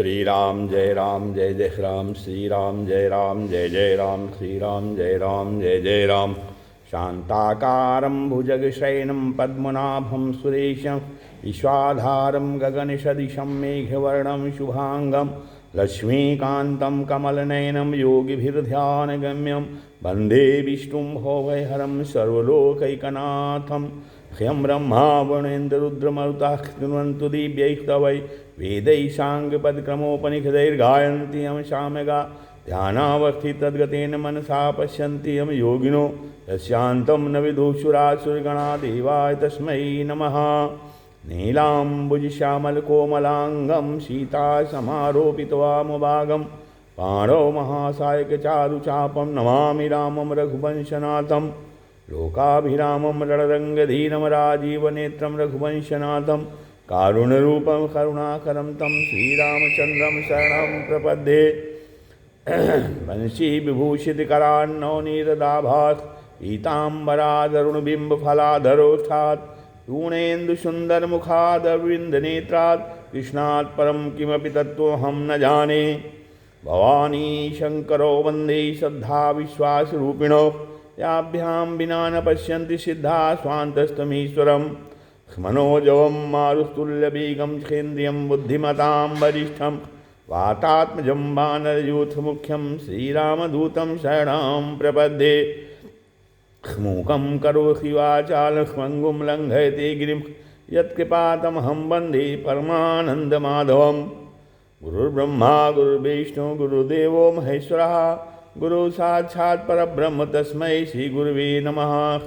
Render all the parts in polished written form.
श्री राम जय जय राम, श्री राम जय जय राम, श्री राम जय जय राम। शांताकारं भुजगशयनं पद्मनाभं सुरेशं, विश्वाधारं गगनसदृशं मेघवर्णं शुभांगं, लक्ष्मीकान्तं कमलनयनं योगिभिर्ध्यानगम्यं, वन्दे विष्णुं भवभयहरं सर्वलोकैकनाथं। ह्यं ब्रह्मा वरुणेन्द्ररुद्रमरुताः कृण्वन्तु दिव्यैस्तवै, वेदैः साङ्गपदक्रमोपनिषदैर्गायन्ति यं सामगा, ध्यानावस्थितद्गतेन मनसा पश्यन्ति यं योगिनो, यस्यान्तं न विदुषुरासुरगणा, देवाय तस्मै नमः। नीलाम्बुजश्यामलकोमलाङ्गं सीतासमारोपितवामभागं, पाणौ महासायकचारुचापं नमामि रामं रघुवंशनाथं। लोकाभिरामं रणरङ्गधीरं राजीवनेत्रं रघुवंशनाथं, कारुण्यरूपं करुणाकरं तं श्रीरामचन्द्रं शरणं प्रपद्ये। वंशीविभूषितकरान्नवनीरदाभास, पीताम्बरादरुणबिम्बफलाधरोष्ठात्, पूर्णेन्दुसुन्दरमुखादरविन्दनेत्रात्, कृष्णात् परं किमपि तत्त्वमहं न जाने। भवानी शङ्करो वन्दे श्रद्धाविश्वासरूपिणो, याभ्यां विना न पश्यन्ति सिद्धा स्वान्तस्तमीश्वरम्। मनोजवं मारुस्तुल्यवेगं छेन्द्रियं बुद्धिमतां वरिष्ठं, वातात्मजं वानरयूथमुख्यं श्रीरामदूतं शरणं प्रपद्ये। मूकं करोति वाचालं पङ्गुं लङ्घयते गिरिं, यत्कृपातमहं वन्दे परमानन्दमाधवं। गुरुर्ब्रह्मा गुरुर्विष्णु गुरुदेवो महेश्वरः, गुरु साक्षात् परब्रह्म तस्मै श्री गुरुवे नमः।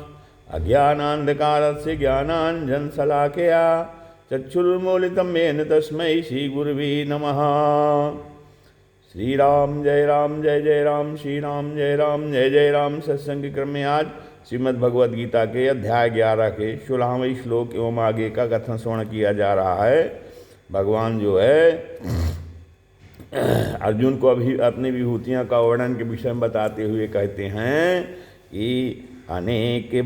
अज्ञानान्धकारस्य ज्ञानाञ्जनशलाकया चक्षुरुन्मीलितं येन तस्मै श्री गुरुवे नमः। श्री राम जय जय राम, श्री राम जय जय राम। सत्संग क्रम में आज श्रीमद् भगवद गीता के अध्याय 11 के 16वें श्लोक एवं आगे का कथन श्रवण किया जा रहा है। भगवान जो है अर्जुन को अभी अपनी विभूतियों का वर्णन के विषय में बताते हुए कहते हैं कि अनेक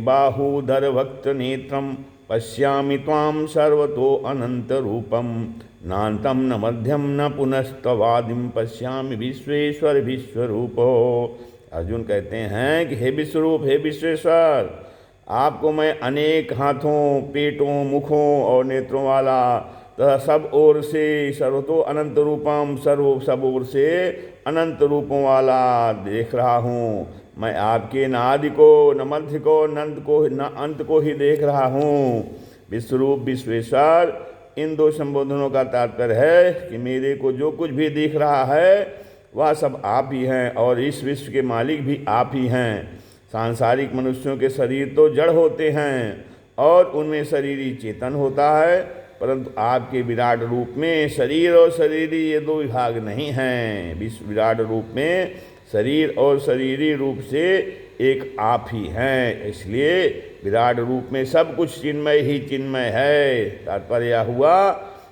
बाहूधर भक्त नेत्रम, पश्यामि त्वां सर्वतो अनंत रूपम, नान्तं न मध्यम न पुनस्तवादिम, पश्यामि विश्वेश्वर विश्वरूपो। अर्जुन कहते हैं कि हे विश्वरूप, हे विश्वेश्वर, आपको मैं अनेक हाथों, पेटों, मुखों और नेत्रों वाला तथा सब ओर से सर्वतो अनंत रूपम, सब ओर से अनंत रूपों वाला देख रहा हूँ। मैं आपके न आदि को, न मध्य को, न अंत को ही देख रहा हूँ। विश्वरूप विश्वेश्वर, इन दो संबोधनों का तात्पर्य है कि मेरे को जो कुछ भी दिख रहा है वह सब आप ही हैं और इस विश्व के मालिक भी आप ही हैं। सांसारिक मनुष्यों के शरीर तो जड़ होते हैं और उनमें शरीरी चेतन होता है, परंतु आपके विराट रूप में शरीर और शरीरी ये दो विभाग नहीं हैं। विश्व विराट रूप में शरीर और शरीरी रूप से एक आप ही हैं, इसलिए विराट रूप में सब कुछ चिन्मय ही चिन्मय है। तात्पर्य हुआ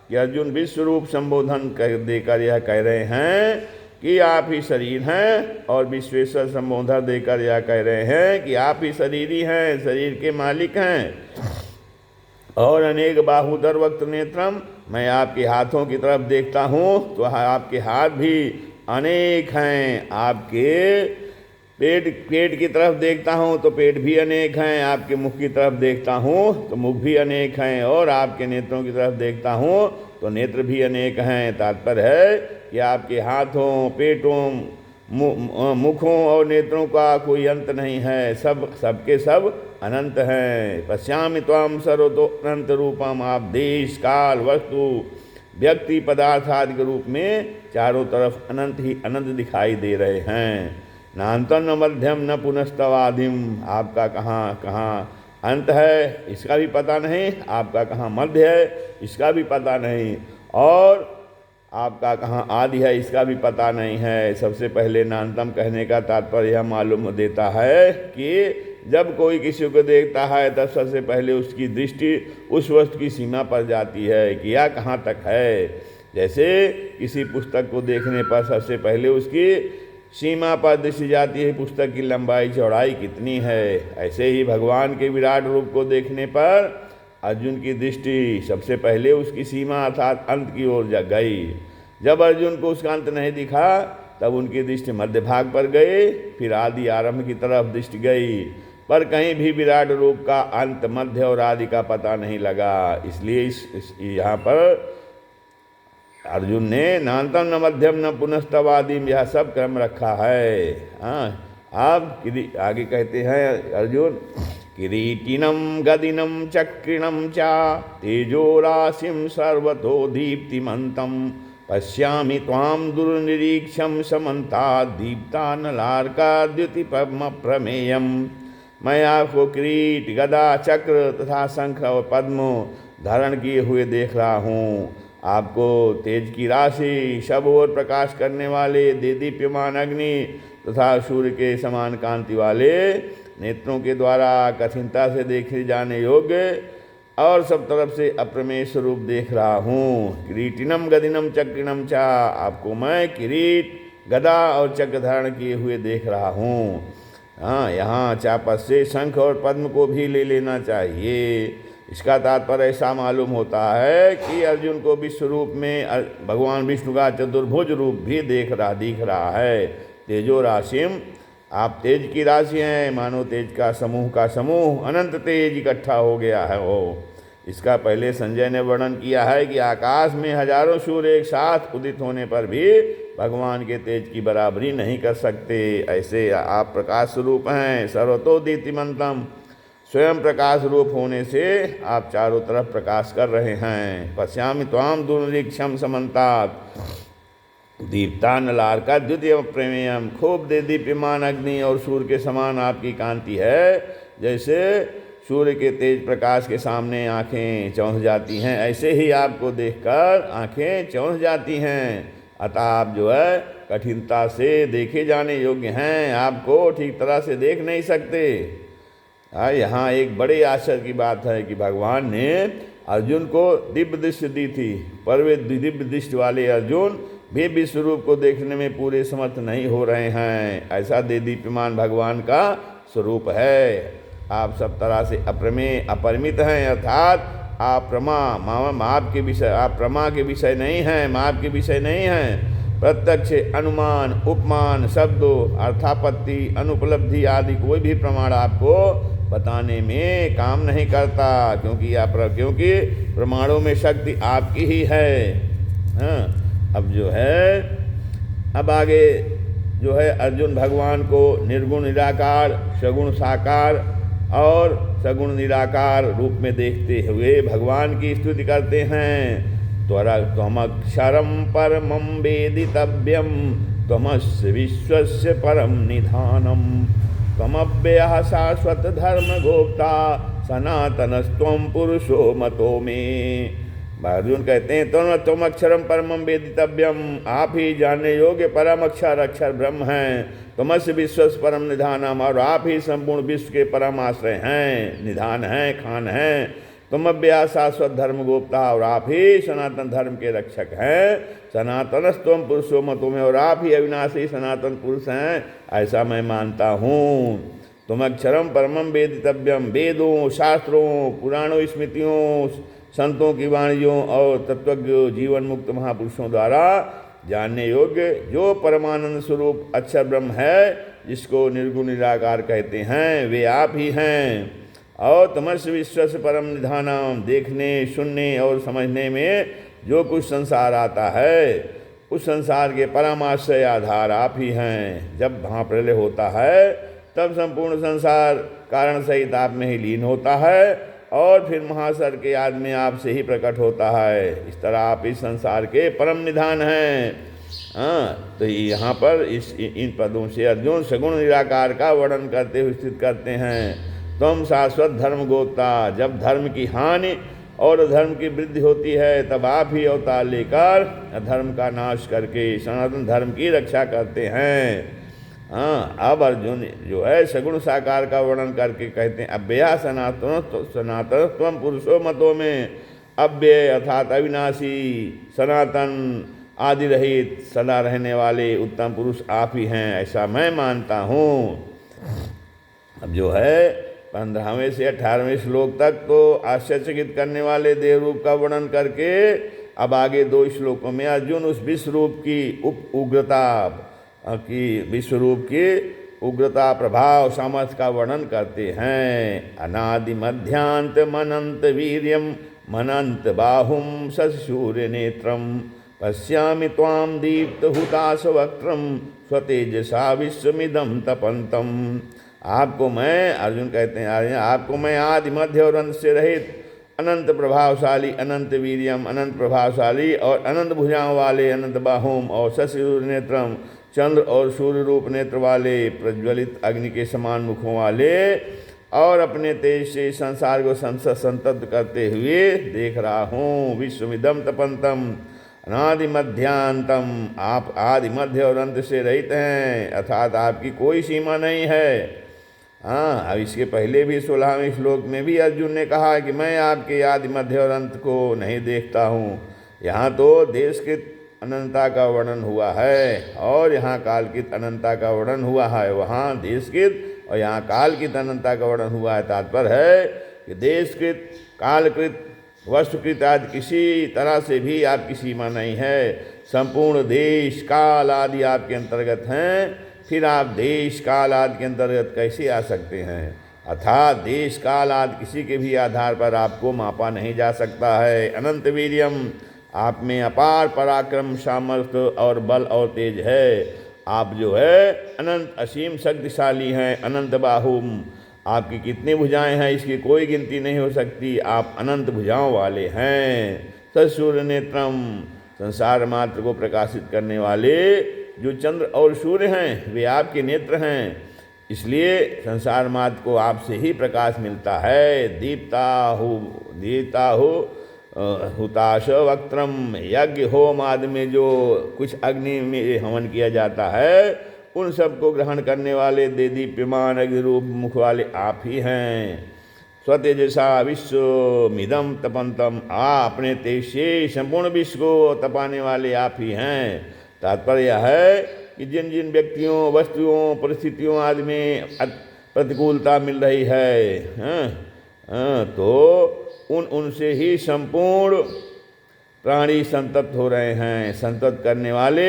कि अर्जुन विश्व रूप संबोधन देकर यह कह रहे हैं कि आप ही शरीर हैं, और विश्वेश्वर संबोधन देकर यह कह रहे हैं कि आप ही शरीरी हैं, शरीर के मालिक हैं। और अनेक बाहुधर वक्त नेत्रम, मैं आपके हाथों की तरफ देखता हूँ तो आपके हाथ भी अनेक हैं। आपके पेट की तरफ देखता हूँ तो पेट भी अनेक हैं। आपके मुख की तरफ देखता हूँ तो मुख भी अनेक हैं, और आपके नेत्रों की तरफ देखता हूँ तो नेत्र भी अनेक हैं। तात्पर्य है कि आपके हाथों, पेटों, मुखों और नेत्रों का कोई अंत नहीं है, सबके सब अनंत हैं। पश्यामि त्वां सर्वतो अनंत रूपम, आप देश काल वस्तु व्यक्ति पदार्थ आदि के रूप में चारों तरफ अनंत ही अनंत दिखाई दे रहे हैं। नान्तं न मध्यम न पुनस्तवादिम, आपका कहाँ अंत है इसका भी पता नहीं, आपका कहाँ मध्य है इसका भी पता नहीं, और आपका कहाँ आदि है इसका भी पता नहीं है। सबसे पहले नान्तम कहने का तात्पर्य यह मालूम देता है कि जब कोई किसी को देखता है तब सबसे पहले उसकी दृष्टि उस वस्तु की सीमा पर जाती है कि यह कहाँ तक है। जैसे किसी पुस्तक को देखने पर सबसे पहले उसकी सीमा पर दृष्टि जाती है, पुस्तक की लंबाई चौड़ाई कितनी है। ऐसे ही भगवान के विराट रूप को देखने पर अर्जुन की दृष्टि सबसे पहले उसकी सीमा अर्थात अंत की ओर गई। जब अर्जुन को उसका अंत नहीं दिखा तब उनकी दृष्टि मध्य भाग पर गई, फिर आदि आरंभ की तरफ दृष्टि गई, पर कहीं भी विराट रूप का अंत, मध्य और आदि का पता नहीं लगा। इसलिए यहाँ पर अर्जुन ने नान्तम न मध्यम न पुनस्तवादिम यह सब क्रम रखा है। हाँ, अब आगे कहते हैं अर्जुन, किरीटिनम गदिनम चक्रिणम चा तेजो राशिम सर्वतो दीप्तिमंतम पश्यामि त्वाम दुर्निरीक्षम समन्ता दीप्तानलार्का द्युतिपम प्रमेयम। मैं आपको किरीट, गदा, चक्र तथा शंख और पद्म धारण किए हुए देख रहा हूँ। आपको तेज की राशि, सब ओर प्रकाश करने वाले देदीप्यमान अग्नि तथा सूर्य के समान कांति वाले नेत्रों के द्वारा कठिनता से देखे जाने योग्य और सब तरफ से अप्रमेय स्वरूप देख रहा हूँ। किरीटिनम गदिनम चक्रिणम चा, आपको मैं किरीट, गदा और चक्र धारण किए हुए देख रहा हूँ। हाँ, यहाँ चापस से शंख और पद्म को भी ले लेना चाहिए। इसका तात्पर्य ऐसा मालूम होता है कि अर्जुन को विश्व रूप में भगवान विष्णु का चतुर्भुज रूप भी दिख रहा है। तेजो राशिम, आप तेज की राशि हैं, मानो तेज का समूह अनंत तेज इकट्ठा हो गया है वो। इसका पहले संजय ने वर्णन किया है कि आकाश में हजारों सूर्य एक साथ उदित होने पर भी भगवान के तेज की बराबरी नहीं कर सकते। ऐसे आप प्रकाश स्वरूप हैं, सर्वतो दीप्तिमंतम, स्वयं प्रकाश रूप होने से आप चारों तरफ प्रकाश कर रहे हैं। पश्यामि त्वाम दुर्निरीक्षम समन्तात दीप्तानलार का द्वितीय प्रेमेयम, खूब दे दीप्यमान अग्नि और सूर्य के समान आपकी कांति है। जैसे सूर्य के तेज प्रकाश के सामने आंखें चौंध जाती हैं, ऐसे ही आपको देखकर आंखें चौंध जाती हैं। अतः आप जो है कठिनता से देखे जाने योग्य हैं, आपको ठीक तरह से देख नहीं सकते। यहाँ एक बड़े आश्चर्य की बात है कि भगवान ने अर्जुन को दिव्य दृष्टि दी थी, पर वे दिव्य दृष्टि वाले अर्जुन भी विश्व रूप को देखने में पूरे समर्थ नहीं हो रहे हैं। ऐसा दीप्यमान भगवान का स्वरूप है। आप सब तरह से अप्रमेय अपरिमित हैं, अर्थात आप माप के विषय, आप प्रमा के विषय नहीं हैं, माप के विषय नहीं हैं। प्रत्यक्ष, अनुमान, उपमान, शब्दों, अर्थापत्ति, अनुपलब्धि आदि कोई भी प्रमाण आपको बताने में काम नहीं करता, क्योंकि प्रमाणों में शक्ति आपकी ही है। हाँ, अब आगे जो है अर्जुन भगवान को निर्गुण निराकार, सगुण साकार और सगुण निराकार रूप में देखते हुए भगवान की स्तुति करते हैं। त्वमक्षरं परमं वेदितव्यं त्वमस्य विश्वस्य परम निधानम त्वमव्ययः शाश्वत धर्मगोप्ता सनातनस्त्वं पुरुषो मतो मे। अर्जुन कहते हैं तुम अक्षरम परमम वेदितव्यम, आप ही जानने योग्य परम अक्षर ब्रह्म हैं। तुमस्य विश्वस परम निधानम, और आप ही संपूर्ण विश्व के परम आश्रय हैं, निधान हैं, खान हैं। तुम अव्यय शाश्वत धर्म गोप्ता, और आप ही सनातन धर्म के रक्षक हैं। सनातनस्त्वम पुरुषो मतो में, और आप ही अविनाशी सनातन पुरुष हैं, ऐसा मैं मानता हूँ। तुम अक्षरम परमम वेदितव्यम, वेदों, शास्त्रों, पुराणों, स्मृतियों, संतों की वाणियों और तत्वज्ञ जीवन मुक्त महापुरुषों द्वारा जानने योग्य जो परमानंद स्वरूप अक्षर ब्रह्म है, जिसको निर्गुण निराकार कहते हैं, वे आप ही हैं। और तमस्य विश्वस्य परम निधानम, देखने, सुनने और समझने में जो कुछ संसार आता है, उस संसार के परमाश्रय आधार आप ही हैं। जब महाप्रलय होता है तब संपूर्ण संसार कारण सहित आप में ही लीन होता है, और फिर महासर के आदमी आपसे ही प्रकट होता है। इस तरह आप इस संसार के परम निधान हैं। तो यहाँ पर इन पदों से अर्जुन सगुण निराकार का वर्णन करते हुए स्थित करते हैं। तुम शाश्वत धर्म गोप्ता, जब धर्म की हानि और धर्म की वृद्धि होती है तब आप ही अवतार लेकर धर्म का नाश करके सनातन धर्म की रक्षा करते हैं। अब अर्जुन जो है सगुण साकार का वर्णन करके कहते हैं अव्यय सनातन त्वम पुरुषो मतो में। अव्यय अर्थात अविनाशी, सनातन, आदि रहित, सदा रहने वाले उत्तम पुरुष आप ही हैं, ऐसा मैं मानता हूँ। अब जो है 15वें से 18वें श्लोक तक तो आश्चर्यचकित करने वाले देह रूप का वर्णन करके अब आगे 2 श्लोकों में अर्जुन उस विश्व रूप की उग्रता की विश्व रूप की उग्रता प्रभाव सामर्थ्य का वर्णन करते हैं। अनादि मध्यांत मनंत वीर्यम मनंत बाहुम शशूर्य नेत्रम पश्यामि त्वाम दीप्त हुताश वक्त्रम स्वतेजसा विश्वमिदम तपंतम। आपको मैं, अर्जुन कहते हैं, आपको मैं आदि मध्य और अंत से रहित अनंत प्रभावशाली, अनंत वीर्यम अनंत प्रभावशाली और अनंत भुजाओं वाले, अनंत बाहुम और शशिसूर्य नेत्रम चंद्र और सूर्य रूप नेत्र वाले, प्रज्वलित अग्नि के समान मुखों वाले और अपने तेज से संसार को संतप्त करते हुए देख रहा हूँ। विश्वमिदम तपंतम अनादि मध्यांतम, आप आदि मध्य और अंत से रहित हैं, अर्थात आपकी कोई सीमा नहीं है। हाँ, अब इसके पहले भी 16वें श्लोक में भी अर्जुन ने कहा कि मैं आपके आदि मध्य और अंत को नहीं देखता हूँ। यहाँ तो देशकृत अनंतता का वर्णन हुआ है और यहाँ कालकृत अनंतता का वर्णन हुआ है। वहाँ देशकृत और यहाँ कालकृत अनंतता का वर्णन हुआ है। तात्पर्य है कि देशकृत, कालकृत, वस्तुकृत आदि किसी तरह से भी आपकी सीमा नहीं है। संपूर्ण देश काल आदि आपके अंतर्गत हैं, फिर आप देश काल आदि के अंतर्गत कैसे आ सकते हैं? अर्थात देश काल आदि किसी के भी आधार पर आपको मापा नहीं जा सकता है। अनंत वीर्यम, आप में अपार पराक्रम, सामर्थ्य और बल और तेज है। आप जो है अनंत असीम शक्तिशाली हैं। अनंत बाहुम, आपकी कितनी भुजाएं हैं इसकी कोई गिनती नहीं हो सकती। आप अनंत भुजाओं वाले हैं। ससूर्य नेत्रम, संसार मात्र को प्रकाशित करने वाले जो चंद्र और सूर्य हैं वे आपके नेत्र हैं, इसलिए संसार मात्र को आपसे ही प्रकाश मिलता है। दीप्ता हो हुताश वक्त्रम, यज्ञ होम आदि में जो कुछ अग्नि में हवन किया जाता है उन सबको ग्रहण करने वाले दीप्यमान अग्नि रूप मुख वाले आप ही हैं। स्वतेजसा विश्वमिदं तपंतम, अपने तेज से संपूर्ण विश्व को तपाने वाले आप ही हैं। तात्पर्य है कि जिन जिन व्यक्तियों, वस्तुओं, परिस्थितियों आदि में प्रतिकूलता मिल रही है, तो उनसे ही संपूर्ण प्राणी संतप्त हो रहे हैं। संतप्त करने वाले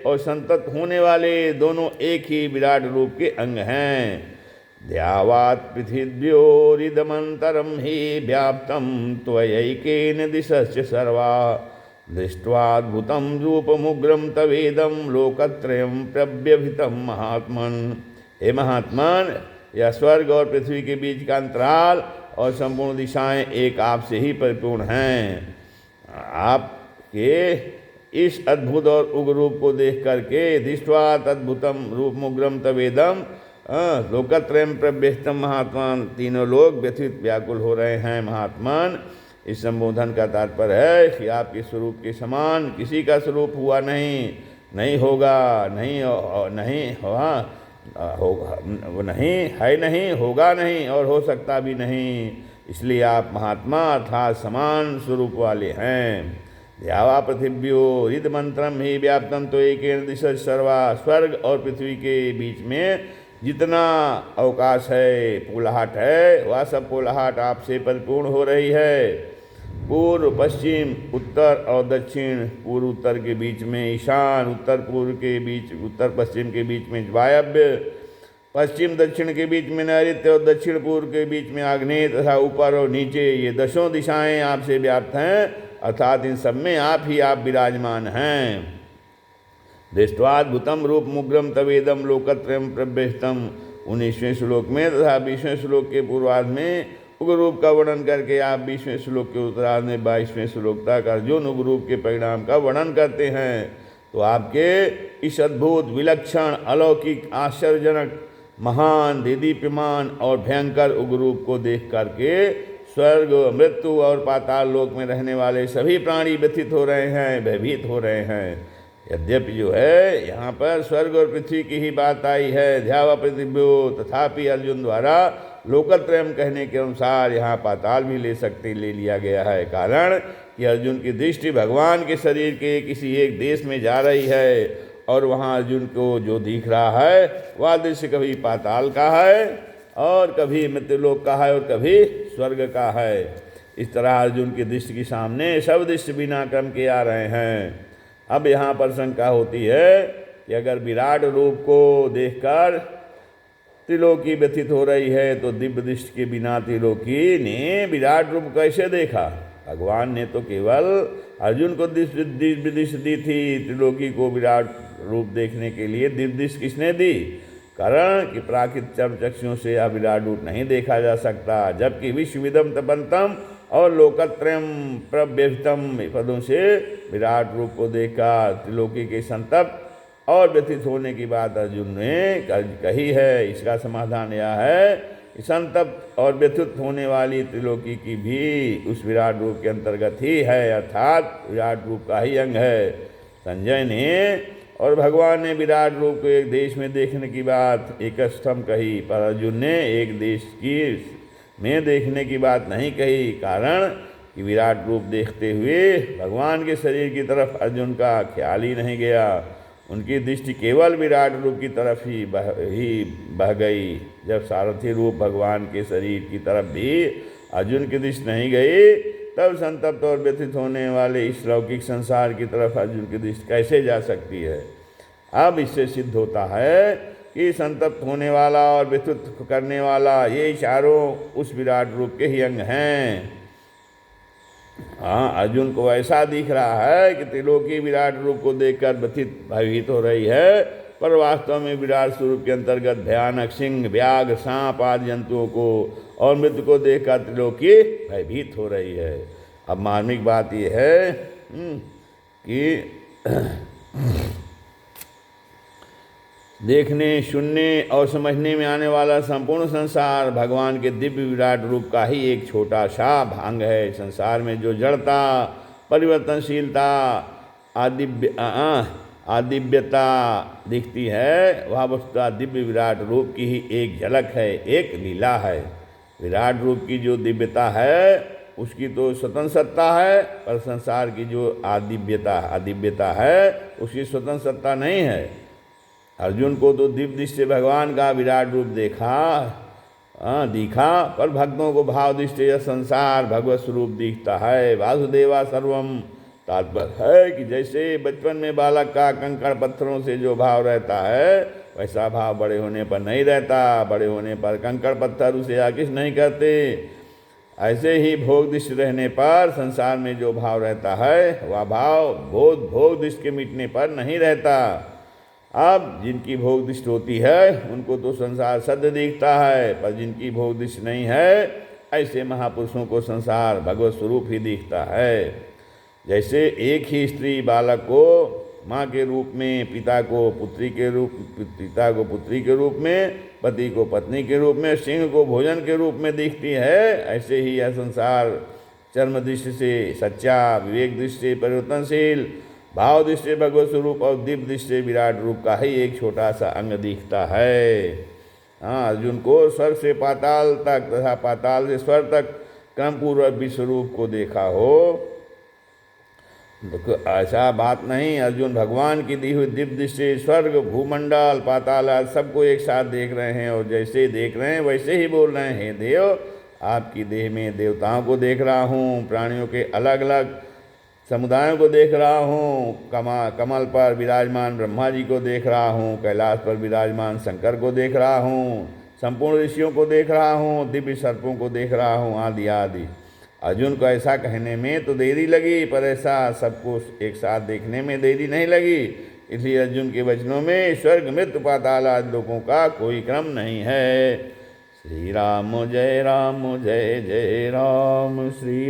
और संतप्त होने वाले दोनों एक ही विराट रूप के अंग हैं। ध्यावात् पृथिव्योरिदमन्तरं हि व्याप्तं त्वयैकेन दिशश्च सर्वा दृष्ट्वाद्भुतं रूपमुग्रं तवेदं लोकत्रयं प्रव्यभितं महात्मन्। हे महात्मन, यह स्वर्ग और पृथ्वी के बीच का अंतराल और संपूर्ण दिशाएं एक आपसे ही परिपूर्ण हैं। आपके इस अद्भुत और उग्र रूप को देख करके दृष्ट्वात् अद्भुतम रूपमुग्रम तवेदम लोकत्रयं प्रव्यभितं महात्मन, तीनों लोग व्यथित व्याकुल हो रहे हैं। महात्मन, इस संबोधन का तात्पर्य है कि आपके स्वरूप के समान किसी का स्वरूप हुआ नहीं, नहीं होगा, नहीं होगा, नहीं है, नहीं होगा, नहीं और हो सकता भी नहीं। इसलिए आप महात्मा अर्थात समान स्वरूप वाले हैं। ध्यावा पृथिव्यो रिद मंत्रम ही व्याप्तम तो एक दिशा सर्वा, स्वर्ग और पृथ्वी के बीच में जितना अवकाश है, पोलाहट है, वह सब पोलाहट आपसे परिपूर्ण हो रही है। पूर्व पश्चिम, उत्तर और दक्षिण, पूर्व उत्तर के बीच में ईशान, उत्तर पूर्व के बीच, उत्तर पश्चिम के बीच में वायव्य, पश्चिम दक्षिण के बीच में नैऋत्य और दक्षिण पूर्व के बीच में आग्नेय तथा ऊपर और नीचे, ये 10 दिशाएं आपसे व्याप्त हैं। अर्थात इन सब में आप ही आप विराजमान हैं। दृष्ट्वाद्भुतम रूप मुग्रम तवेदम लोकत्रयं प्रव्यभितं, 19वें श्लोक में तथा 20वें श्लोक के पूर्वार्ध में उग्र रूप का वर्णन करके आप 20वें श्लोक के उत्तरार्ध में 22वें श्लोक तक अर्जुन उग्र रूप के परिणाम का वर्णन करते हैं। तो आपके इस अद्भुत, विलक्षण, अलौकिक, आश्चर्यजनक, महान, दीदीप्यमान और भयंकर उग्र रूप को देख करके स्वर्ग, मृत्यु और पाताल लोक में रहने वाले सभी प्राणी व्यथित हो रहे हैं, भयभीत हो रहे हैं। यद्यपि जो है यहाँ पर स्वर्ग और पृथ्वी की ही बात आई है, ध्यावा पृथिव्यो, तथापि अर्जुन द्वारा लोकत्रयम कहने के अनुसार यहाँ पाताल भी ले लिया गया है। कारण कि अर्जुन की दृष्टि भगवान के शरीर के किसी एक देश में जा रही है और वहाँ अर्जुन को जो दिख रहा है वह दृश्य कभी पाताल का है और कभी मृत्युलोक का है और कभी स्वर्ग का है। इस तरह अर्जुन की दृष्टि के सामने सब दृश्य बिना क्रम के आ रहे हैं। अब यहाँ पर शंका होती है कि अगर विराट रूप को देखकर त्रिलोकी व्यथित हो रही है तो दिव्य दृष्टि के बिना त्रिलोकी ने विराट रूप कैसे देखा? भगवान ने तो केवल अर्जुन को दिव्य दृष्टि दी थी, त्रिलोकी को विराट रूप देखने के लिए दिव्य दृष्टि किसने दी? कारण कि प्राकृत चक्षुओं से यह विराट रूप नहीं देखा जा सकता, जबकि विश्वविदम तपंतम और लोकत्रयम प्रव्यभितम पदों से विराट रूप को देखा। त्रिलोकी के संतप्त और व्यथित होने की बात अर्जुन ने कही है। इसका समाधान यह है कि संतप्त और व्यथित होने वाली त्रिलोकी की भी उस विराट रूप के अंतर्गत ही है, अर्थात विराट रूप का ही अंग है। संजय ने और भगवान ने विराट रूप को एक देश में देखने की बात एक स्तंभ कही, पर अर्जुन ने एक देश की में देखने की बात नहीं कही। कारण कि विराट रूप देखते हुए भगवान के शरीर की तरफ अर्जुन का ख्याल ही नहीं गया। उनकी दृष्टि केवल विराट रूप की तरफ ही बह गई। जब सारथी रूप भगवान के शरीर की तरफ भी अर्जुन की दृष्टि नहीं गई, तब संतप्त और व्यथित होने वाले इस लौकिक संसार की तरफ अर्जुन की दृष्टि कैसे जा सकती है? अब इससे सिद्ध होता है कि संतप्त होने वाला और व्यथित करने वाला ये चारों उस विराट रूप के ही अंग हैं। हाँ, अर्जुन को ऐसा दिख रहा है कि त्रिलोकी विराट रूप को देखकर व्यथित भयभीत हो रही है, पर वास्तव में विराट स्वरूप के अंतर्गत भयानक सिंह, व्याघ्र, सांप आदि जंतुओं को और मृत्यु को देखकर त्रिलोकी भयभीत हो रही है। अब मार्मिक बात यह है कि देखने, सुनने और समझने में आने वाला संपूर्ण संसार भगवान के दिव्य विराट रूप का ही एक छोटा सा भांग है। संसार में जो जड़ता, परिवर्तनशीलता, आदिव्यता दिखती है, वह वस्तुतः दिव्य विराट रूप की ही एक झलक है, एक लीला है। विराट रूप की जो दिव्यता है उसकी तो स्वतंत्र सत्ता है, पर संसार की जो आदिव्यता है उसकी स्वतंत्र सत्ता नहीं है। अर्जुन को तो दिव्य दृष्टि से भगवान का विराट रूप दिखा, पर भक्तों को भाव दृष्टि यह संसार भगवत स्वरूप दिखता है। वासुदेवा सर्वम तात्पर्य है कि जैसे बचपन में बालक का कंकड़ पत्थरों से जो भाव रहता है, वैसा भाव बड़े होने पर नहीं रहता। बड़े होने पर कंकड़ पत्थर उसे आकृष्ट नहीं करते। ऐसे ही भोग दृष्टि रहने पर संसार में जो भाव रहता है, वह भाव भोग दृष्टि के मिटने पर नहीं रहता। अब जिनकी भोग दृष्टि होती है उनको तो संसार सद्य दिखता है, पर जिनकी भोग दृष्टि नहीं है, ऐसे महापुरुषों को संसार भगवत स्वरूप ही दिखता है। जैसे एक ही स्त्री बालक को माँ के रूप में, पिता को पुत्री के रूप में, पति को पत्नी के रूप में, सिंह को भोजन के रूप में दिखती है, ऐसे ही यह संसार चर्म दृष्टि से सच्चा, विवेक दृष्टि से परिवर्तनशील, भाव दृष्टि से भगवत स्वरूप और दिव्य दृष्टि से विराट रूप का ही एक छोटा सा अंग दिखता है। हाँ, अर्जुन को स्वर्ग से पाताल तक तथा पाताल से स्वर्ग तक क्रमपूर्वक विश्वरूप को देखा हो, तो ऐसा बात नहीं। अर्जुन भगवान की दी हुई दिव्य दृष्टि से स्वर्ग, भूमंडल, पाताल सबको एक साथ देख रहे हैं, और जैसे देख रहे हैं वैसे ही बोल रहे हैं, हे देव, आपकी देह में देवताओं को देख रहा हूँ, प्राणियों के अलग अलग समुदायों को देख रहा हूँ, कमल पर विराजमान ब्रह्मा जी को देख रहा हूँ, कैलाश पर विराजमान शंकर को देख रहा हूँ, संपूर्ण ऋषियों को देख रहा हूँ, दिव्य सर्पों को देख रहा हूँ, आदि आदि। अर्जुन को ऐसा कहने में तो देरी लगी, पर ऐसा सबको एक साथ देखने में देरी नहीं लगी। इसलिए अर्जुन के वचनों में स्वर्ग, मृत्यु, पाताल आदि लोगों का कोई क्रम नहीं है। श्री राम जय जय राम, श्री